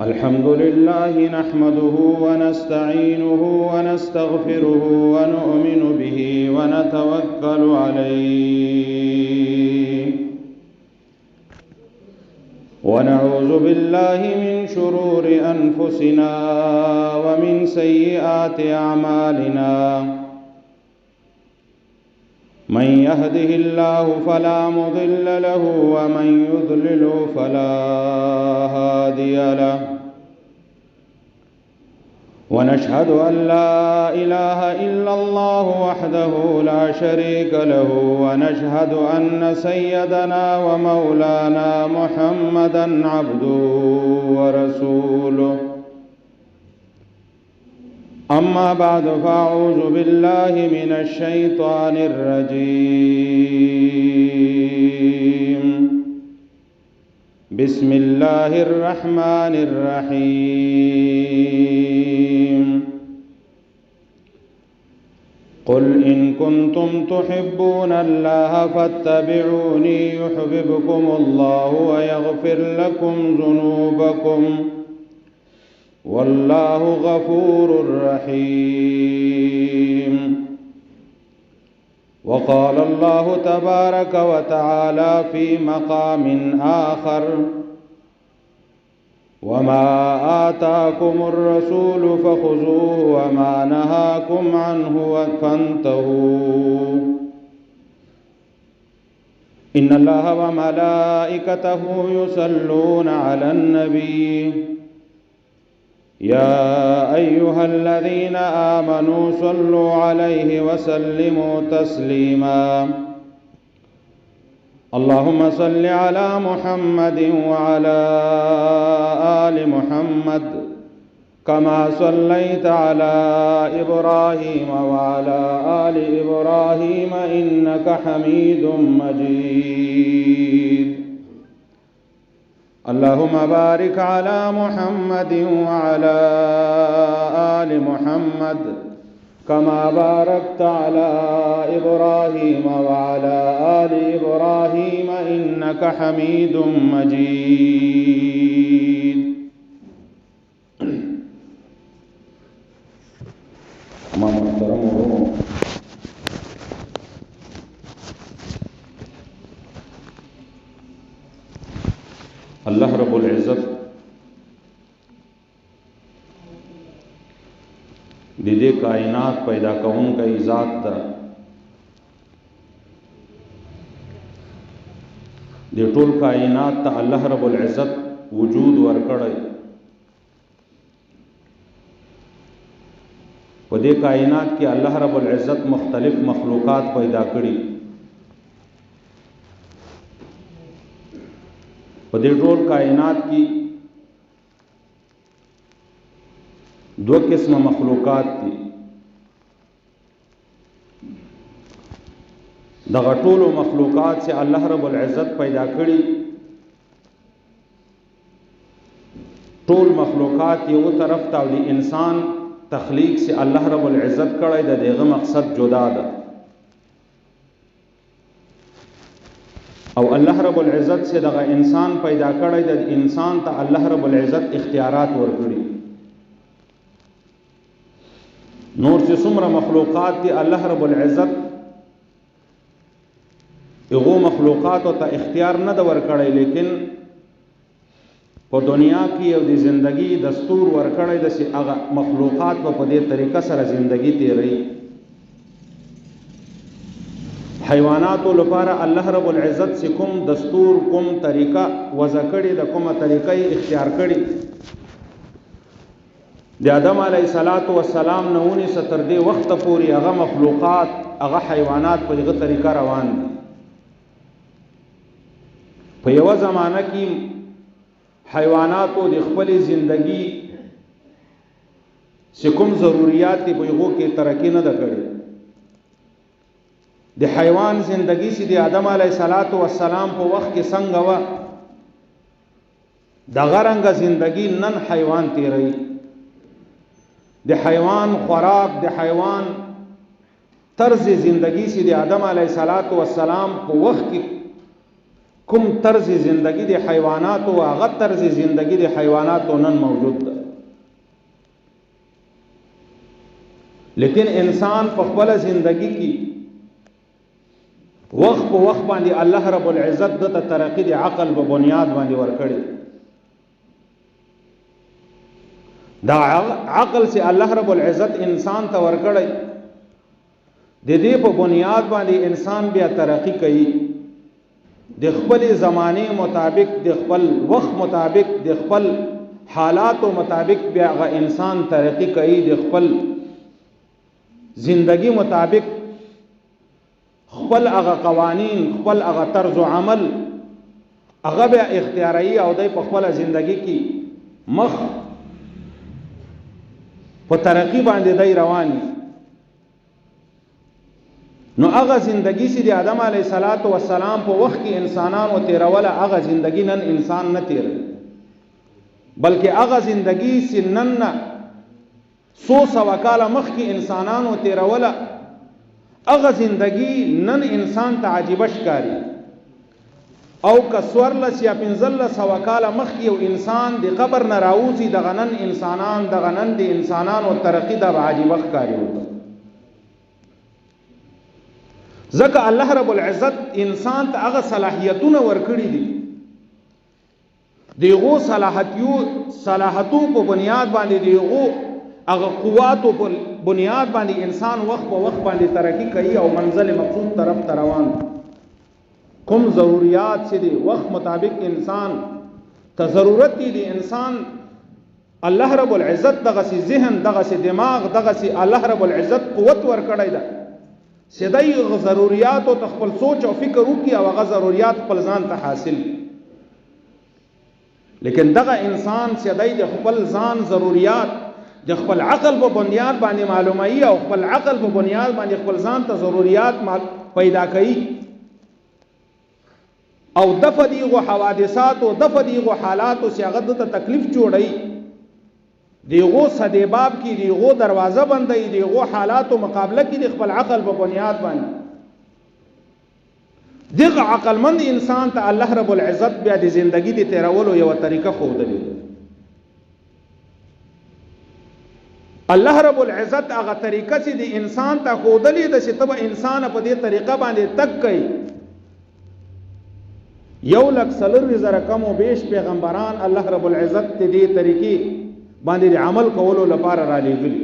الحمد لله نحمده ونستعينه ونستغفره ونؤمن به ونتوكل عليه ونعوذ بالله من شرور أنفسنا ومن سيئات أعمالنا من يهده الله فلا مضل له ومن يضلل فلا هادي له ونشهد أن لا إله إلا الله وحده لا شريك له ونشهد أن سيدنا ومولانا محمدا عبده ورسوله أما بعد فأعوذ بالله من الشيطان الرجيم بسم الله الرحمن الرحيم قل إن كنتم تحبون الله فاتبعوني يحببكم الله ويغفر لكم ذنوبكم والله غفور رحيم وقال الله تبارك وتعالى في مقام آخر وما آتاكم الرسول فخذوه وما نهاكم عنه فانتهوا إن الله وملائكته يصلون على النبي يا أيها الذين آمنوا صلوا عليه وسلموا تسليما اللهم صل على محمد وعلى آل محمد كما صليت على إبراهيم وعلى آل إبراهيم إنك حميد مجيد اللهم بارك على محمد وعلى آل محمد كما باركت على إبراهيم وعلى آل إبراهيم إنك حميد مجيد اللہ رب العزت دې کائنات پیدا کونکی ذات ده دې ټول کائنات ته الله رب العزت وجود ورکړی په دې کائنات کې الله رب العزت مختلف مخلوقات پیدا کړي په دې ټول کائنات کې دو قسم مخلوقات دي دغه ټول مخلوقات سے الله رب العزت پیدا کړي ټول مخلوقات یو طرف ته او د انسان تخلیق سے الله رب العزت کړی د دغه مقصد جدا ده او الله رب العزت سے دغه انسان پیدا کړی د انسان ته الله رب العزت اختیارات ورکړي نور چې څومره مخلوقات دي الله رب العزت هغه مخلوقات ته اختیار نه د ورکړی لیکن په دنیا کې او د ژوندۍ دستور ورکړی د چې هغه مخلوقات په دې طریقه سره ژوندۍ تیري حیواناتو لپاره الله رب العزت سے کوم دستور کوم طریقہ وضع کړي د کومه طریقې اختیار کړي د آدم علیه السلام نهونی ستر دې وخت پورې هغه مخلوقات هغه حیوانات په دغه طریقه روان دي په یو زمانہ کې حیواناتو د خپل ژوندۍ سے کوم ضرورت په یو کې ترقی نه کړي د حیوان زندگی چې د آدم علیه السلام په وخت کې څنګه و د غرنګ زندگی نن حیوان تیری د حیوان خوراک د حیوان طرز زندگی سی د آدم علیه السلام په وخت کې کوم طرز زندگی د حیوانات او هغه طرز زندگی د حیوانات نن موجود ده. لیکن انسان په خپل زندگی کې وخت په وخت باندې الله رب العزت د ترقی د عقل په بنیاد باندې ورکړي. دا عقل سے الله رب العزت انسان ته ورکړي، د دې په بنیاد باندې انسان بیا ترقی کوي، د خپل زمانه مطابق، د خپل وخت مطابق، د خپل حالات مطابق بیا هغه انسان ترقی کوي، د خپل زندگی مطابق خپل هغه قوانین، خپل هغه طرز عمل هغه بیا اختیاري او د خپل زندگی کې مخ په ترقی باندې دی رواني. نو هغه زندگی چې د آدم علیه السلام په وخت کې انسانانو تیروله، هغه زندگی نن انسان نه تیروي، بلکې هغه زندگی چې نن 100 کاله مخکې انسانانو تیروله، هغه زندگی نن انسان ته عجیبه ښکاري. او که 1400 کاله مخکې یو انسان د قبر نه راوځي، دغه نن د انسانانو ترقی د عجیبه ښکاري. ځکه الله رب العزت انسان ته هغه صلاحیتونه ورکړي دي، دیغو صلاحتو په بنیاد باندې، دیغو هغه قواتو په بنیاد باندې انسان وخت په وخت باندې ترقی کوي او منزل مقصود طرف ته روان. کوم ضرورت چې دی وخت مطابق انسان ته ضرورت دی، انسان الله رب العزت دغه سي ذهن، دغه سي دماغ، دغه سي الله رب العزت قوت ورکړی ده، سدای ضرورت او خپل سوچ او فکر وکي او هغه ضرورت خپل ځان ته حاصل. لیکن دغه انسان سدای د خپل ځان ضرورت د خپل عقل په بنیاد باندې معلومي او خپل عقل په بنیاد باندې خپل ځان ته ضرورت پیدا کوي او دفع دیغو حوادثات او دفع دیغو حالات او هغه د تکلیف جوړي، دیغو صدیباب کی دیغو دروازه بندي، دیغو حالات او مقابله کی د خپل عقل په بنیاد باندې. دغه عقل مند انسان ته الله رب العزت بیا د زندگی د تیرولو یو طریقه خودلی. الله رب العزت هغه طریقه چې د انسان ته خودلی د شتبه انسان په دې طریقه باندې تک کوي. 1,40,000 کم او بیش پیغمبران الله رب العزت دې طریقې باندې عمل کولو لپاره را لېږلي.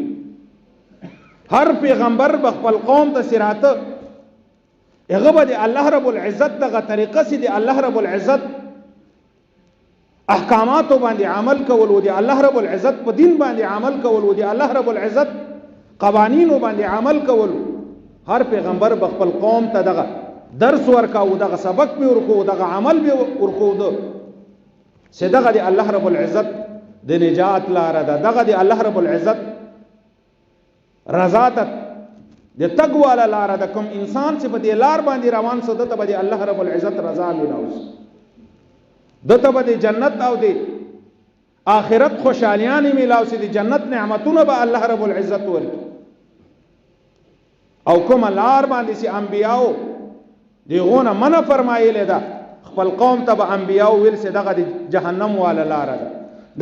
هر پیغمبر بخپل قوم ته سراته هغه به الله رب العزت دغه طریقه سي د الله رب العزت احکامات باندې عمل کول او د الله رب العزت په دین باندې عمل کول او د الله رب العزت قوانینو باندې عمل کول. هر پیغمبر بخپل قوم ته دغه درس ورکاو، دغه سبق به ورکو، دغه عمل به ورکو، دغه د الله رب العزت د نجات لار ده، دغه د الله رب العزت رضا ته د تقوا لار ده. کوم انسان چې په دې لار باندې روان سو دته به الله رب العزت رضا ملاوس، دته به جنت او د آخرت خوشالیان ملاوس، د جنت نعمتونه به الله رب العزت ورکړي. او کوم لار باندې چې انبیاو دیغونه منع فرمایله ده، خپل قوم ته به انبیاو ویل سي دغه د جهنم والا لار ده،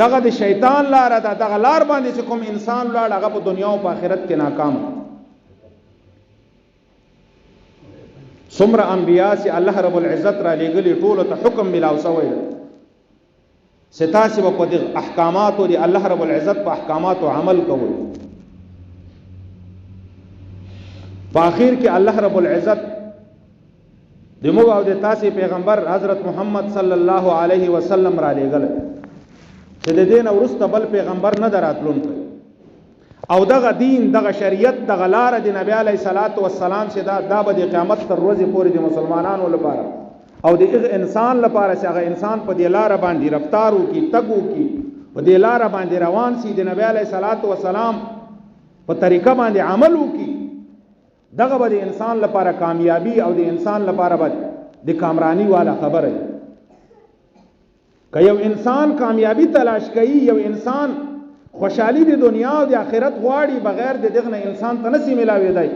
دغه د شیطان لار ده، دغه لار باندې چې کوم انسان لاړ هغه په دنیا او په آخرت کې ناکام. څومره انبیا چې الله رب العزت را لېږلي ټولو ته حکم ملاو شوی ده چې تاسې به په دې احکاماتو د الله رب العزت په احکاماتو عمل کوئ. په آخر کې الله رب العزت د موږ او د تاسې پیغمبر حضرت محمد صلی الله علیه وسلم را لېږلی چې د دین وروسته بل پیغمبر نه دراتلونکی او دغه دین، دغه شریعت، دغه لار د نبی علیه الصلاۃ والسلام چې دا به د قیامت تر ورځې پورې د مسلمانانو لپاره او د انسان لپاره چې هغه انسان په دې لار باندې رفتار وکړي، تګ وکړي، په دې لار باندې روان سي، د نبی علیه الصلاۃ والسلام په طریقه باندې عمل وکړي، دغه به د انسان لپاره کامیابی او د انسان لپاره به د کامرانی والا خبره. که یو انسان کامیابی تلاش کوي، یو انسان خوشحالی د دنیا او د آخرت غواړي، بغیر د دغه انسان ته نسی ملاوي دی.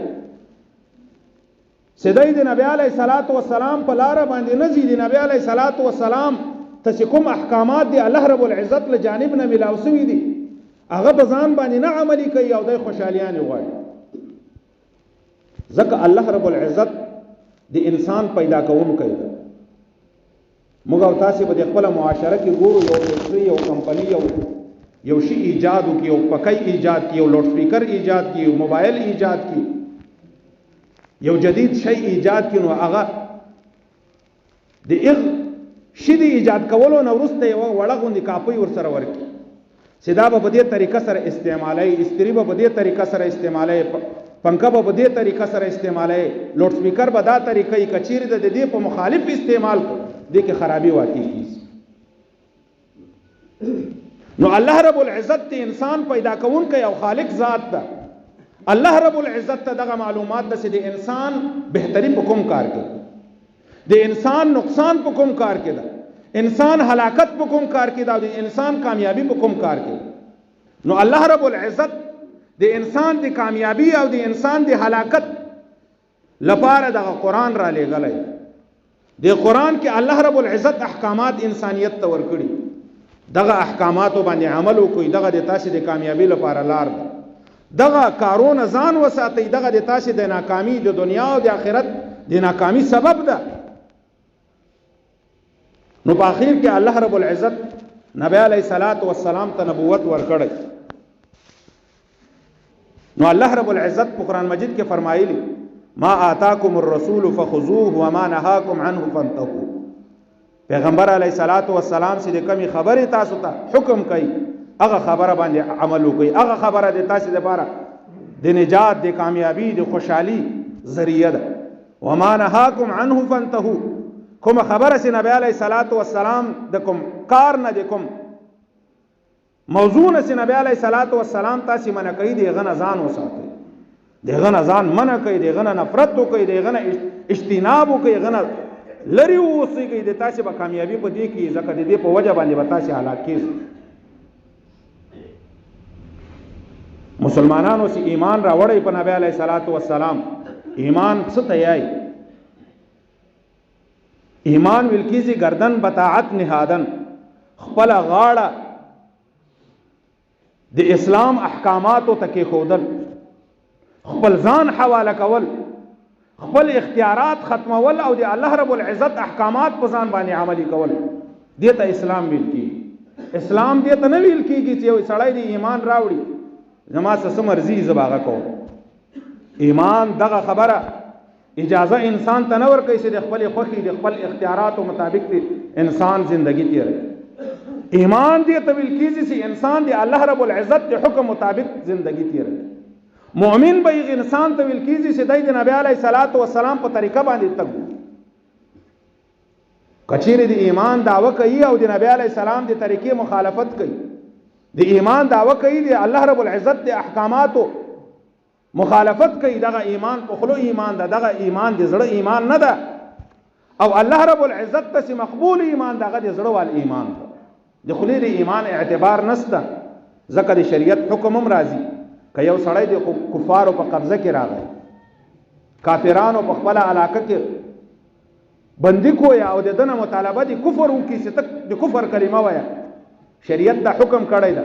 سیدای د نبی علیه الصلاۃ والسلام په لار باندې نزي د نبی علیه الصلاۃ والسلام ته کوم احکامات دی الله رب العزت له جانب نه ملاو شوی دي هغه په ځان باندې نه عملي کوي او د خوشالیان غواړي ځکه الله رب العزت د انسان پیدا کوونکی دی موږ او تاسو په خپل معاشره کې ګورو یو فیکټری یو کمپنی یو شی ایجاد کی یو پکای ایجاد کی یو لوډ سپیکر ایجاد کی یو موبایل ایجاد کی یو جدید شی ایجاد کی نو هغه د شی دی ایجاد کولو نو ورسته یو وړغوندي کاپي ور سره ورکی سیدا په دې طریقه سره استعمالای استری په دې طریقه سره استعمالای پنکا په دې طریقه سره استعمالای لوډ سپیکر په دا طریقې کچیر د دې په مخالف استعمال کو دې کې خرابي واقع کیږي نو الله رب العزت ته انسان پیدا کون کوي او خالق ذات ده الله رب العزت ته دغه معلومات ده چې د انسان بهتري په کوم کار کې د انسان نقصان په کوم کار کې ده انسان هلاکت په کوم کار کې ده او د انسان کامیابی په کوم کار کې نو الله رب العزت د انسان د کامیابی او د انسان د هلاکت لپاره د قرآن را لېږلی د قرآن کې الله رب العزت احکامات انسانیت ته ورکړي دغه احکاماتو باندې عمل وکړي دغه د تاسو د کامیابی لپاره لار ده دغه کارونه ځان وساتئ دغه د تاسو د ناکامی د دنیا او د آخرت د ناکامی سبب ده نو په اخر کې الله رب العزت نبی علیہ الصلوۃ والسلام ته نبوت ورکړي نو الله رب العزت په قرآن مجید کې فرمایلی ما آتاکم الرسول فخذوه وما نهاکم عنه فانتهوا پیغمبر علیہ الصلوۃ والسلام چې کمی خبره تاسو ته حکم کوي هغه خبره باندې عمل وکړي هغه خبره د تاسو لپاره د نجات د کامیابی د خوشحالي ذریعہ ده وما نهاکم عنه فانتهوا کوم خبره چې نبی علیہ الصلوۃ والسلام د کوم کار نه د کوم موضوع نه چې نبی علیہ الصلوۃ والسلام تاسو منع کوي دغه نه ځان وساتئ دغه نه ځان منع کوي دغه نه نفرت کوي دغه نه اجتناب کوي دغه نه لری اوسېږي د تاسو به کامیابی په دې کې ځکه د دې په وجه باندې به تاسو هلاک کیږئ مسلمانانو چې ایمان راوړی په نبی علیہ الصلوۃ والسلام ایمان څه ته یای ایمان ولکیزي گردن بطاعت نهادن خپل غاړه د اسلام احکاماتو تکي خودل خپل ځان حواله کول خپل اختیارات ختمول او د الله رب العزت احکامات په ځان باندې عملي کول دته اسلام ویل کی اسلام دته نه ویل کیږي چې یو سړی د ایمان راوړي زما څه مرزي زباغه کو ایمان دغه خبره اجازه انسان ته نه ورکوي چې د خپل خوخي د خپل اختیاراتو مطابق انسان ژوندۍ تیروي ایمان دې ته ویل کیږي چې انسان د الله رب العزت د حکم مطابق ژوندۍ تیروي مؤمن به انسان ته ویل کیږي چې د نبی علیہ الصلوۃ والسلام په طریقه باندې تګو کچېره د ایمان داوا کوي او د نبی علیہ السلام د طریقې مخالفت کوي د ایمان داوا کوي د الله رب العزت د احکاماتو مخالفت کوي دغه ایمان په خلو ایمان ده دغه ایمان د زړه ایمان نه ده او الله رب العزت ته مقبول ایمان دغه د زړه وال ایمان ده د خلی د ایمان اعتبار نسته ځکه د شریعت حکم هم راځي که یو سړی د کفارو په قبضه کې راغی کافرانو په خپل علاقه کې بندي کویا او د دنه مطالبه د کفر وکي چې د کفر کلمه وایا شریعت دا حکم کړی ده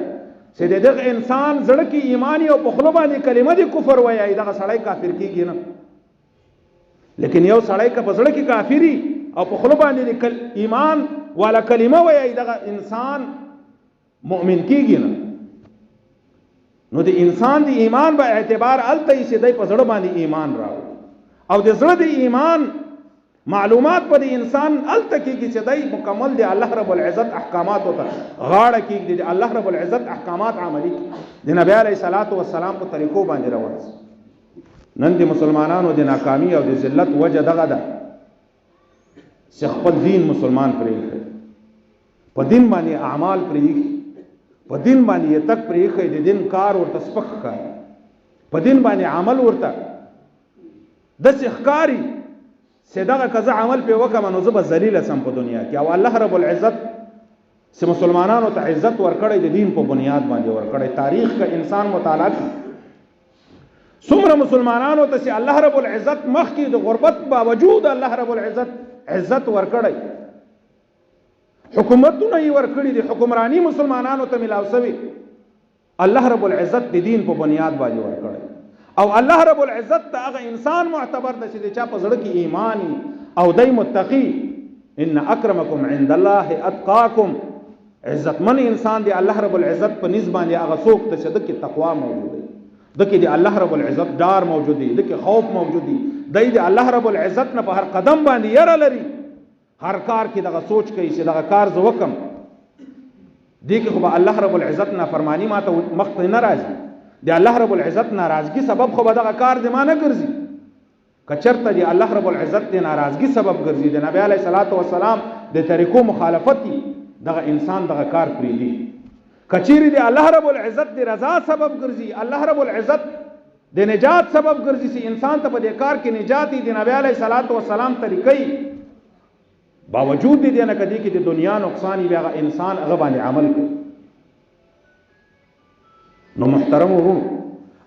چې دغه انسان زړه کې ایمانی او په خلو باندې کلمه د کفر وایي دغه سړی کافر کیږي نه لیکن یو سړی که په زړه کې کافری او په خلو باندې ایمان والا کلمه وایي دغه انسان مؤمن کیږي نه نو د انسان د ایمان به اعتبار الته چې د په زړه باندې ایمان راو او د زړه د ایمان معلومات په انسان الته کېږي چې دای مکمل دی الله رب العزت احکامات او غاړه کېږي دی الله رب العزت احکامات عملي د نبی علیہ الصلوۃ والسلام په طریقو باندې روان نن د مسلمانانو د ناکامی او د ذلت وجه دغه ده چې خپل دین مسلمان پرې په دین باندې اعمال پرې په دین باندې تک پرې د دین کار ورته سپک کار په دین باندې عمل ورته د ښکاری سیدغه کزه عمل په وکم نو زب ذلیل سم په دنیا کې او الله رب العزت چې مسلمانانو ته عزت ورکړي د دین په بنیاد باندې ورکړي تاریخ کا انسان مطالعه څومره مسلمانانو ته چې الله رب العزت مخکې د غربت باوجود الله رب العزت عزت ورکړی، حکومتونه یې ورکړي دي، حکمرانی مسلمانانو ته ملاو شوی، الله رب العزت د دین په بنیاد باندې ورکړی. او الله رب العزت ته هغه انسان معتبر ده چې د چا په زړه کې ایمان او دی متقی. ان اکرمکم عند الله اتقاکم، عزتمن انسان دی الله رب العزت په نسبت باندې هغه څوک ته چې دغه تقوا موجود دی، دغه دی الله رب العزت ډار موجود دی، دغه خوف موجود دی، دی الله رب العزت نه په هر قدم باندې یره لري، هر کار کې دغه سوچ کوي چې دغه کار زه وکم. دې کې خو به الله رب العزت نافرمانی ماته مخ ته نه راځي، دی الله رب العزت ناراضگی سبب خو به دغه کار دې ما نه ګرځي. کچرته دی الله رب العزت دې ناراضگی سبب ګرځي، د نبی علیه الصلاۃ والسلام د طریقو مخالفت دغه انسان دغه کار پریږدي. کچيري دی الله رب العزت دې رضا سبب ګرځي، الله رب العزت د نجات سبب ګرځي چې انسان ته په دې کار کې نجات دی، د نبی علیه الصلاۃ والسلام طریقې باوجود دې نه کدي کې د دنیا نقصان بیا انسان هغه باندې عمل کوي. نو محترم ورونو،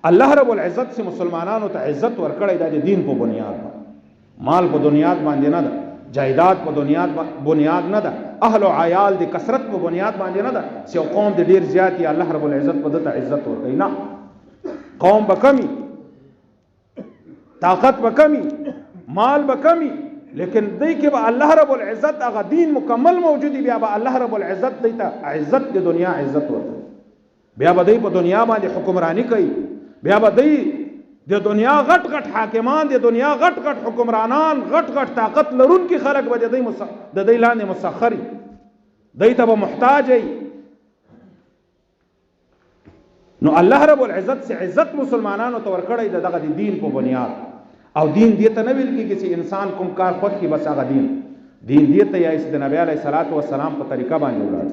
الله رب العزت سے مسلمانانو ته عزت ورکړی د دین په بنیاد باندې، مال په بنیاد باندې نه ده، جایداد په بنیاد نه ده، اهل او عیال د کثرت په بنیاد باندې نه ده چې قوم د ډیر زیاتی الله رب العزت په دته عزت ورکړي. نه، قوم به کمی، طاقت به کمی، مال به کمی، لیکن دای کې به الله رب العزت هغه دین مکمل موجودی، بیا به الله رب العزت دای ته عزت د دنیا عزت ورکړي، بیا به دای په دنیا باندې حکمرانی کوي، بیا به دای د دنیا غټ غټ حاکمان، د دنیا غټ غټ حکمرانان، غټ غټ طاقت لرونکي خلک به د دای لاندې مسخري، دای ته به محتاج وي. نو الله رب العزت سے عزت مسلمانانو ته ورکړی دغه د دین په بنیاد. او دین دې ته نه ویل کېږي چې انسان کوم کار خود کې بس هغه دین دې ته یا چې د نبی علیه الصلاۃ والسلام په طریقه باندې ولاړ،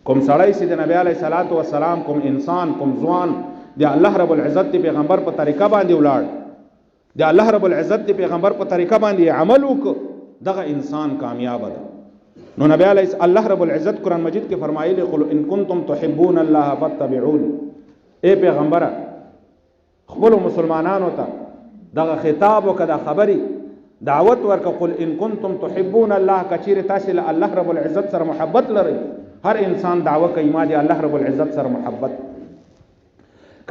کوم سړی چې د نبی علیه الصلاۃ والسلام، کوم انسان، کوم ځوان د الله رب العزت د پیغمبر په طریقه باندې ولاړ، د الله رب العزت د پیغمبر په طریقه باندې عمل وکړ، دغه انسان کامیاب ده. نو نبی علیه الله رب العزت قرآن مجید کې فرمایلی قل ان کنتم تحبون الله فاتبعوني، اے پیغمبره خپل مسلمانانو ته دغه خطاب وکړه، خبري دعوت ورکړه، قل ان کنتم تحبون الله، کچیر تاسو له الله رب العزت سره محبت لرئ. هر انسان دعوه کوي ما دي الله رب العزت سره محبت.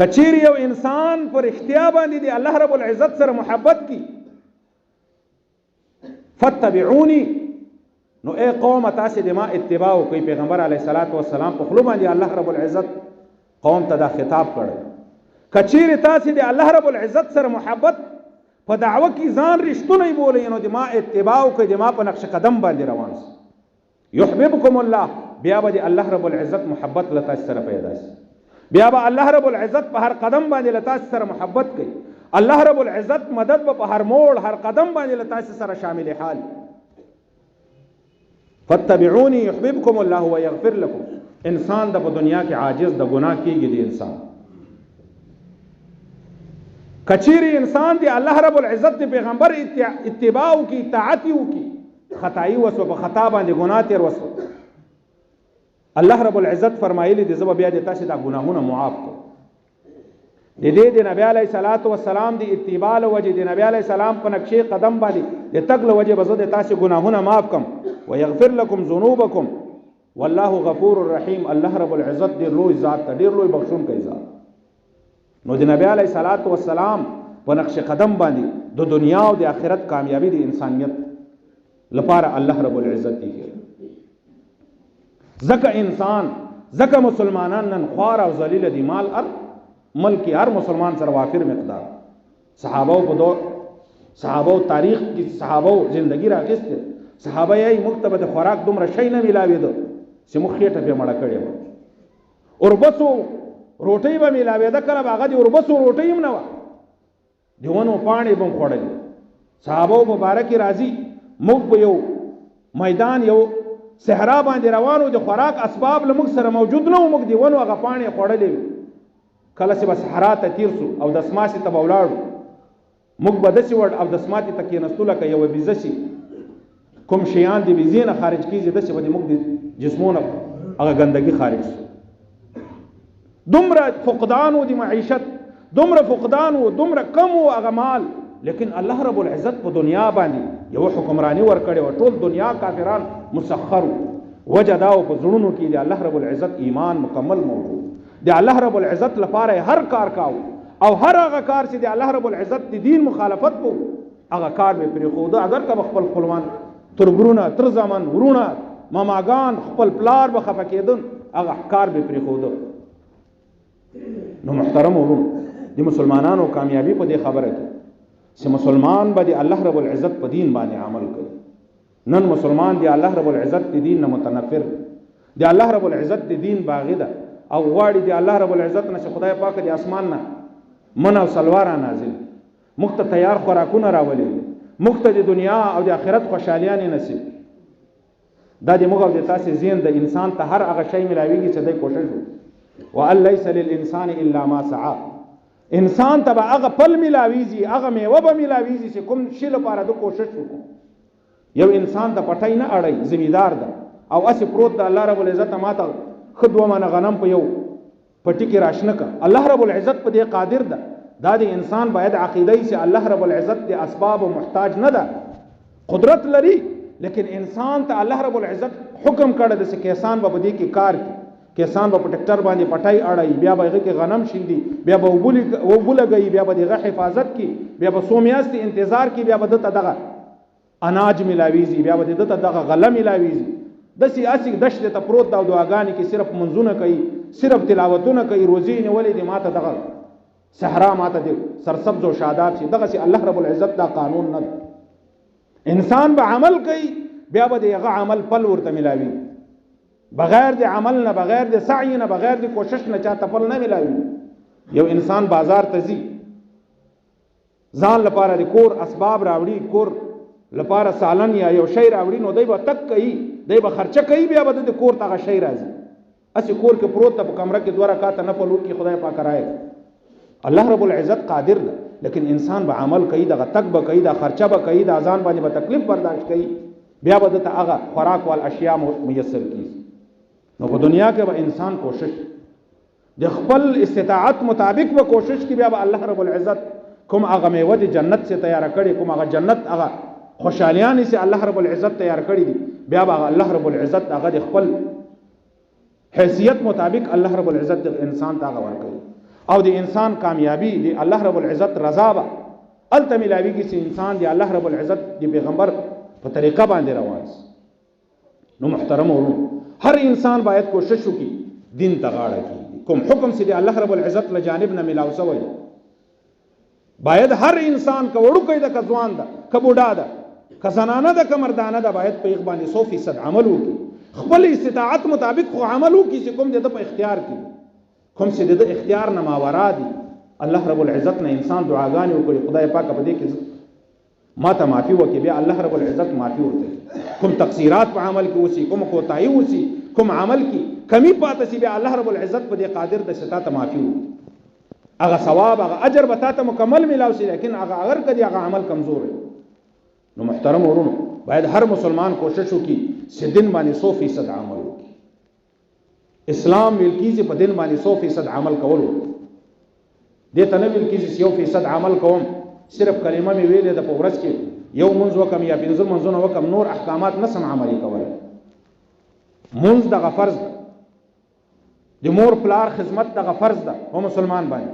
کچیر یو انسان پر اختیار باندې دی الله رب العزت سره محبت کی، فتبعوني، نو اے قوم تاسو د ما اتباع کوي. پیغمبر علیه الصلاۃ والسلام په خلو باندې الله رب العزت قوم ته دا خطاب کړی. کچیر تاسو د الله رب العزت سره محبت په دعوه کې ځان رښتونی بولئ، نو د ما اتباع کوي، د ما په نقش قدم باندې روان سئ. یحببکم الله، بیا به الله رب العزت محبت له تاسو سره پیدا شي، بیا به الله رب العزت په هر قدم باندې له تاسو سره محبت کوي، الله رب العزت مدد به په هر موړ هر قدم باندې له تاسو سره شامل حال. فتبعوني يحببكم الله ويغفر لكم. انسان د په دنیا کې عاجز د ګناه کېږي، د انسان کچيري انسان دی الله رب العزت د پیغمبر اتباع کی، اطاعت کی، خطائی وسو په خطا باندې ګناه تیر وسو، الله رب العزت فرمایلی دي زب بیا د تاسو د ګناهونو معاف کو. د دې د نبی علیه الصلاۃ والسلام د اتباع له وجه، د نبی علیه السلام په نقشې قدم باندې د تګ له وجه به زه د تاسو ګناهونه معاف کم. ويغفر لكم ذنوبكم والله غفور رحیم. الله رب العزت ډیر لوی ذات ته، ډیر لوی بخښون کوي ذات. نو د نبی علیه الصلاۃ والسلام په نقش قدم باندې د دنیا او د آخرت کامیابی د انسانیت لپاره الله رب العزت دی. زکه انسان، زکه مسلمانان نن خوار او ذلیل دي، مال ملک هر مسلمان سره وافر مقدار، صحابه په دور، صحابه تاریخ کې صحابه زندگی راغسته، صحابه یې مکتبه د خوراک دومره شي نه ملاویدو چې مخ خېټه په مړه کړي و، اوربسو روټي به ملاویده کړه، هغه د اوربسو روټي هم نه و، دیونو پانی بم خوړل. صحابه مبارک راضي موږ په یو میدان یو صحرا باندې روانو، د خوراک اسباب له موږ سره موجود نه و، موږ دیونو هغه پانی خوړلې. کله چې صحرا ته تیر سو او د سماسي ته ولاړو، موږ به داسې وړ او د سماتي ته کېناستو لکه یو بیزه شي، کوم شیان د بیزې نه خارج کېږي داسې به موږ د جسمونو هغه ګندګي خارج سو. دومره فقدان و د معیشت، دومره فقدان او دومره کم او اغمال، لیکن الله رب العزت په دنیا باندې یو حکمرانی ورکړي او ټول دنیا کافران مسخر وجدا او په زړونو کې دی الله رب العزت ایمان مکمل موجود دی. الله رب العزت لپاره هر کار کاو او هر هغه کار چې دی الله رب العزت د دین مخالفت کو هغه کار به پرې خوده. اگر که خپل خپلوان تربرونه تر زمان ورونه ماماګان خپل پلار به خفه کېدون هغه کار به پرې خوده. نو محترم ورونو د مسلمانانو کامیابی په دې خبره کې چې مسلمان به د الله رب العزت په دین باندې عمل کوي. نن مسلمان دی الله رب العزت د دین نه متنفر دی، الله رب العزت د دین باغی ده او غواړي دی الله رب العزت نه خدای پاک د اسمان نه من او سلوار نازل مخته تیار خوراکونه راولي، مخته د دنیا او د آخرت خوشالیان نصیب. دا د موږ او د تاسو زین د انسان ته هر هغه شی ملاويږي چې د کوشش وکړي. وان ليس للانسان الا ما سعى، انسان ته هغه پل ملاويږي هغه میوه به ملاويږي چې کوم شی لپاره د کوشش وکړي. یو انسان ته پټای نه اړای زمیدار ده او اسی پروت ده الله رب العزت ماته خدوه من غنم په یو پټی کې راشنه کا. الله رب العزت په دې قادر ده. دا د انسان باید عقیده ای چې الله رب العزت د اسباب محتاج نه ده، قدرت لري، لیکن انسان ته الله رب العزت حکم کړی د چې کسان به دې کې کار کوي، کسان به په ټریکټر باندې پټای اړای، بیا به هغه کې غنم شیندي، بیا به وبولګي، بیا به دغه حفاظت کی، بیا به سومیاست انتظار کی، بیا به دته دغه اناج ملاویزي، بیا به دته دغه غله ملاویزي. د سیاسي دشت ته پروت دا دعاګانې کې صرف منځونه کوي، صرف تلاوتونه کوي، روزي نه ولې د ماته دغه صحرا ماته د سرسبز او شاداب شي. دغه سي الله رب العزت دا قانون نه. انسان به عمل کوي بیا به دغه عمل پل ورته ملاوي، بغیر د عمل نه، بغیر د سعی نه، بغیر د کوشش نه چاته پل نه ملاوي. یو انسان بازار ته ځي ځان لپاره د کور اسباب راوړي، کور لپاره سالن یا یو شی راوړي، نو دی به تک کوي، دی به خرچه کوي، بیا به د کور ته شی راځي. اسی کور کې پروت ته په کمره کې 2 رکعات نفل وکي، خدای پاک راي. الله رب العزت قادر ده، لیکن انسان به عمل کوي، دغه تک به کوي، دا خرچه به کوي، دا ځان باندې به تکلیف برداشت کوي، بیا به ته هغه خوراک وال اشیاء میسر کیږي. نو په دنیا کې به انسان کوشش د خپل استطاعت مطابق به کوشش کوي، بیا به الله رب العزت کوم هغه میوه د جنت سے تیار کړي، کوم هغه جنت هغه خوشالیان سے الله رب العزت تیار کړي دي، بیا به الله رب العزت هغه د خپل حیثیت مطابق الله رب العزت انسان ته هغه ورکړي. او د انسان کامیابی دی الله رب العزت رضا به التملاوی کی انسان دی الله رب العزت دی پیغمبر په طریقه باندې روان. نو محترم ورو هر انسان باید کوشش وکړي دین ته غاړه کړي، کوم حکم سي دی الله رب العزت له جانب نه ملاو سوی، باید هر انسان کا وړو کوي د کځوان ده کبوډا ده کزنانه ده کمردانه ده، باید په یغ باندې 100% عمل وکړي، خپل استطاعت مطابق خو عمل وکړي چې کوم د په اختیار کې، کوم چې د اختیار نه ماورا دي. الله رب العزت نه انسان دعاګانې وکړي، خدای پاک په دې کې ما ته معافي وکړي، بیا الله رب العزت معافي ورته. کوم تقصیرات په عمل کې وسی، کوم کوتاهی وسی، کوم عمل کې کمی پاتې سی، بیا الله رب العزت په دې قادر د شتا ته معافي وکړي، هغه ثواب هغه اجر به تاسو مکمل ملاوي شي، لیکن هغه اگر کدي هغه عمل کمزور وي. نو محترم ورونو باید هر مسلمان کوشش وکړي چې دین باندې 100% عمل وکړي. اسلام ویل کیږي په دین باندې 100% عمل کول، دې ته نه ویل کیږي 100% عمل کوم، صرف کلمه می ویلې د په ورځ کې یو منځ وکم یا 15 منځونه وکم، نور احکامات نه سم عملي کول. منځ دغه فرض ده، د مور پلار خدمت دغه فرض ده او مسلمان باندې.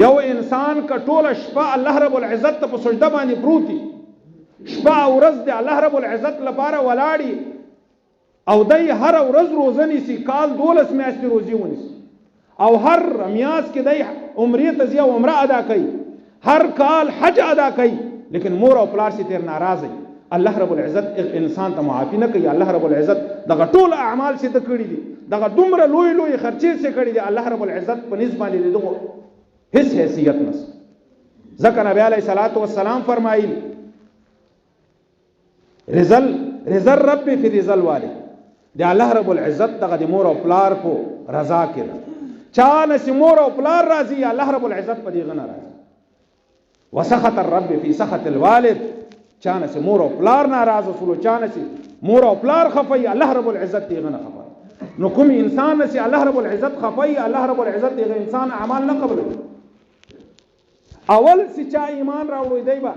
یو انسان کا ټوله شپه الله رب العزت ته په سجده باندې پروتي، شپه او ورځ د الله رب العزت لپاره ولاړی، او دای هر ورځ روزه نیسي، کال 12 میاشتې روزي ونیسي، او هر میاس کې دای عمرې ته ځي او عمره ادا کوي، هر کال حج ادا کوي، لیکن مور او پلار سي تیر ناراضي. الله رب العزت انسان ته معافي نه کوي. الله رب العزت دغه ټول اعمال سي ته کړی دي، دغه دومره لوی لوی خرچې سي کړی دي، الله رب العزت په نسبت باندې دغه هیڅ حیثیت نس. ځکه نبی عليه الصلاه والسلام فرمایي رضا رب فی رضا الوالد، دی الله رب العزت دغه د مور او پلار په رضا کې ده. چا نس مور او پلار راضي، الله رب العزت په دې غنه راضي. وسخط الرب فی سخط الوالد، چا نس مور او پلار ناراض وسلو، چا نس مور او پلار خفي، الله رب العزت دې غنه خفي. نو کوم انسان نس الله رب العزت خفي، الله رب العزت دې انسان اعمال نه قبل. اول چې چا ایمان راوړی دی با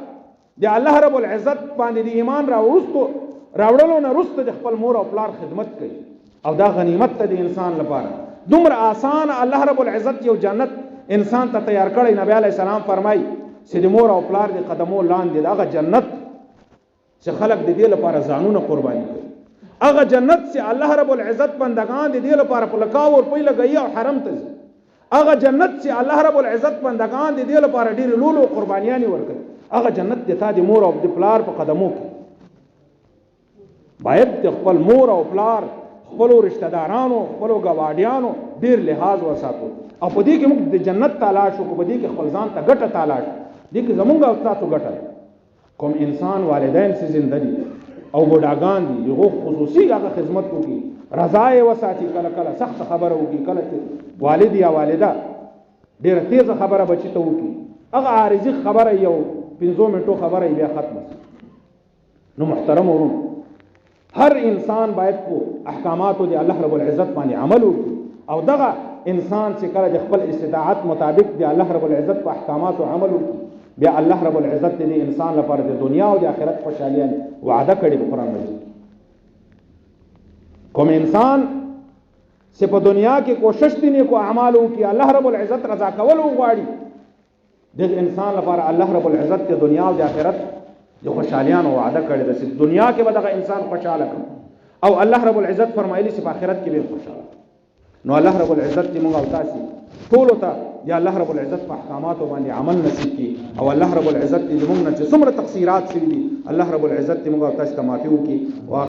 د الله رب العزت باندې د ایمان راوړلو نه وروسته د خپل مور او پلار خدمت کوي او دا غنیمت ته د انسان لپاره دومره آسان الله رب العزت یو جنت انسان ته تیار کړی. نبی علیہ السلام فرمای چې د مور او پلار د قدمو لاندې دغه جنت چې خلق د دې لپاره ځانونه قرباني کوي، هغه جنت چې الله رب العزت بندگان د دې لپاره په لکاو او په لګي او حرم ته ځي، هغه جنت چې الله رب العزت بندگان د دې لپاره ډېر لولو قربانيان ورکړي، هغه جنت د تا د مور او د پلار په قدمو کې. باید د خپل مور او پلار خپل رشتہ دارانو خپل گواډیانو ډېر لحاظ وساتو او په دې کې موږ د جنت تلاش وکړو، په دې کې خپل ځان ته ګټه تلاش دي کې زمونږ او تاسو ګټه. کوم انسان والدین سي زنده دي او بډاګان دي یو خصوصي هغه خدمت کوي، رضا یې وساتي، کله کله سخت خبره وکي، کله چې والد یا والده ډېر تیز خبره بچی ته وکي، هغه عارضی خبره یو 15 منټو خبره بیا ختمه. نو محترم ورونو هر انسان باید په احکاماتو د الله رب العزت باندې عمل وکړي او دغه انسان چې کله د خپل استطاعت مطابق د الله رب العزت په احکاماتو عمل وکړي بیا الله رب العزت د انسان لپاره د دنیا او د آخرت خوشحالي وعده کړي په قرآن مجید. کوم انسان چې په دنیا کې کوشش دي نیکو اعمالو کې الله رب العزت رضا کول غواړي، د انسان لپاره الله رب العزت د دنیا او د آخرت د خوشحالیانو وعده کړي ده چې دنیا کې به دغه انسان خوشاله کړي او الله رب العزت فرمایلی چې په آخرت کې به خوشاله. نو الله رب العزت دې موږ او تاسو ټول ته یا الله رب العزت په احکاماتو باندې عمل نصیب کړي او الله رب العزت دې موږ نه چې څومره تقصیرات شوي دي الله رب العزت دې موږ او تاسو ته معافي وکړي.